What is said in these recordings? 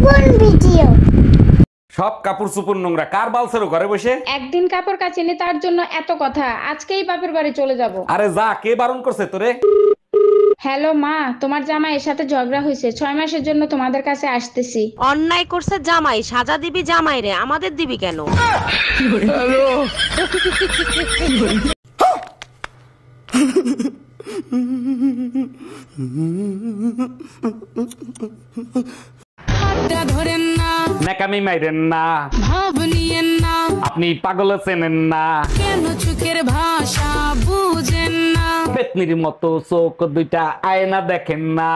কোন ভিডিও? সব কাপড় চোপড় নোংরা, কার বালছেরো ঘরে বসে? একদিন কাপড় কাচিনি তার জন্য এত কথা, আজকেই বাপের বাড়ি চলে যাব। আরে যা, কে বারণ করছে তোরে? হ্যালো মা, তোমার জামাইয়ের সাথে ঝগড়া হয়েছে, 6 মাসের জন্য তোমাদের কাছে আসতেছি। অন্যায় করছে জামাই, সাজা দিবি জামাই রে, আমাদের দিবি কেন? ধরেন না, নাকামি মাইরেন না, ভাব নিয়েন না, আপনি পাগল চেনেন না। কেন চোখের ভাষা বুঝেন না। পেতনির মতো চোখ দুইটা, আয়না দেখেন না।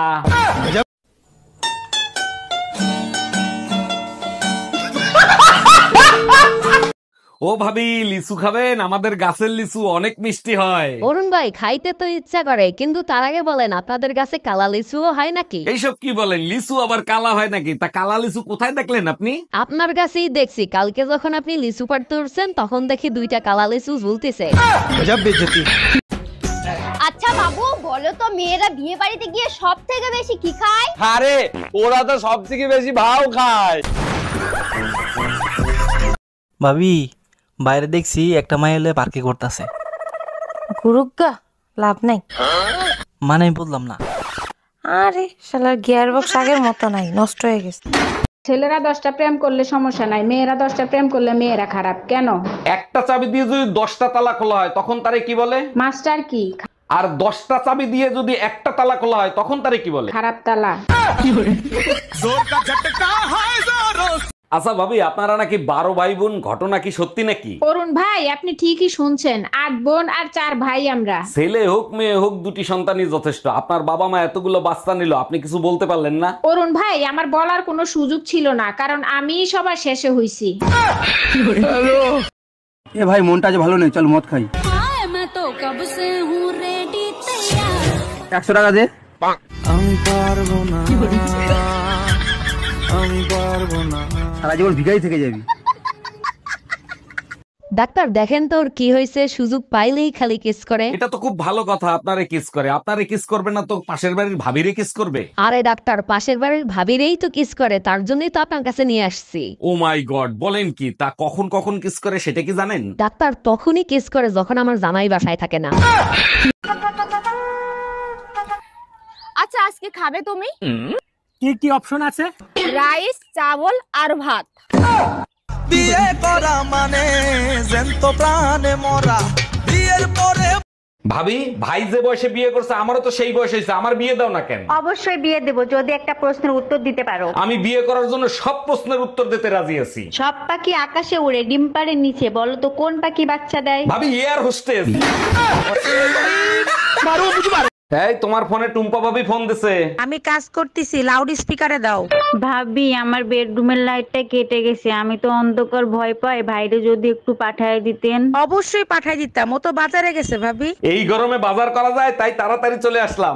ও ভাবি, লিচু খাবেন? আমাদের গাছের লিচু অনেক মিষ্টি হয়। অরুণ ভাই, খাইতে তো ইচ্ছা করে, কিন্তু তার আগে বলেন আপনাদের কাছে কালা লিচুও হয় নাকি? এইসব কি বলেন? লিচু আবার কালা হয় নাকি? তা কালা লিচু কোথায় দেখলেন আপনি? আপনার কাছেই দেখছি, কালকে যখন আপনি লিচু পাড়তে উঠছেন তখন দেখি 2টা কালা লিচু ঝুলতেছে। আচ্ছা বাবু, বলো তো মেয়েরা বিয়ে বাড়িতে গিয়ে সব থেকে বেশি কি খায়? আরে ওরা তো সব থেকে বেশি ভাও খায়। ভাবি, বাইরে দেখছি একটা মাই এলে পার্কে করতেছে। গুরুগা লাভ নাই। মানে আমি বললাম না। আরে শালার গিয়ার বক্স আগের মতো নাই, নষ্ট হয়ে গেছে। ছেলেরা 10টা প্রেম করলে সমস্যা নাই, মেয়েরা 10টা প্রেম করলে মেয়েরা খারাপ কেন? একটা চাবি দিয়ে যদি 10টা তালা খোলা হয় তখন তারে কি বলে? মাস্টার কি? আর 10টা চাবি দিয়ে যদি একটা তালা খোলা হয় তখন তারে কি বলে? খারাপ তালা। আচ্ছা ভাবি, আপনারা নাকি 12 ভাই বোন, ঘটনা কি সত্যি নাকি? অরুণ ভাই, আপনি ঠিকই শুনছেন, 8 বোন আর 4 ভাই আমরা। ছেলে হোক মেয়ে হোক, 2টি সন্তানই যথেষ্ট। আপনার বাবা মা এতগুলো বাচ্চা নিল, আপনি কিছু বলতে পারলেন না? অরুণ ভাই, আমার বলার কোনো সুযোগ ছিল না, কারণ আমিই সবার শেষে হইছি। এ ভাই, মনটা আজ ভালো নেই, চল মদ খাই। हाय मैं तो कब से हूँ रेडी तैयार। 100 টাকা দে। আমি পারবো না, আমি পারবো না। সারা জীবন ভিখারি থেকে যাবি। ডাক্তার দেখেন তো ওর কি হয়েছে, সুযোগ পাইলেই খালি কিস করে। এটা তো খুব ভালো কথা, আপনারে কিস করে। আপনারে কিস করবে না তো পাশের বাড়ির ভাবিরে কিস করবে? আরে ডাক্তার, পাশের বাড়ির ভাবিরেই তো কিস করে, তার জন্যই তো আপনার কাছে নিয়ে আসছি। ও মাই গড, বলেন কি? তা কখন কখন কিস করে সেটা কি জানেন? ডাক্তার, তখনই কিস করে যখন আমার জামাই বাসায় থাকে না। আচ্ছা, আজকে খাবে তুমি? কি কি অপশন আছে? রাইস, চাবল আর ভাত। বিয়ে করা মানে জ্যান্ত প্রাণে মরা। বিয়ের পরে ভাবি, ভাই যে বয়সে বিয়ে করছে আমারও তো সেই বয়স হয়েছে, আমার বিয়ে দাও না কেন? অবশ্যই বিয়ে দেব যদি একটা প্রশ্নের উত্তর দিতে পারো। আমি বিয়ে করার জন্য সব প্রশ্নের উত্তর দিতে রাজি আছি। সব পাখি আকাশে উড়ে, ডিম পাড়ে নিচে, বলো তো কোন পাখি বাচ্চা দেয়? ভাবি, এয়ার হোস্টেস। এই, তোমার ফোনে টুম্পা ভাবি ফোন দিছে। আমি কাজ করতেছি, লাউড স্পিকারে দাও। ভাবি, আমার বেডরুমের লাইটটা কেটে গেছে, আমি তো অন্ধকার ভয় পাই, ভাইরে যদি একটু পাঠায় দিতেন। অবশ্যই পাঠায় দিতাম, ও তো বাজারে গেছে ভাবি। এই গরমে বাজার করা যায়, তাই তাড়াতাড়ি চলে আসলাম।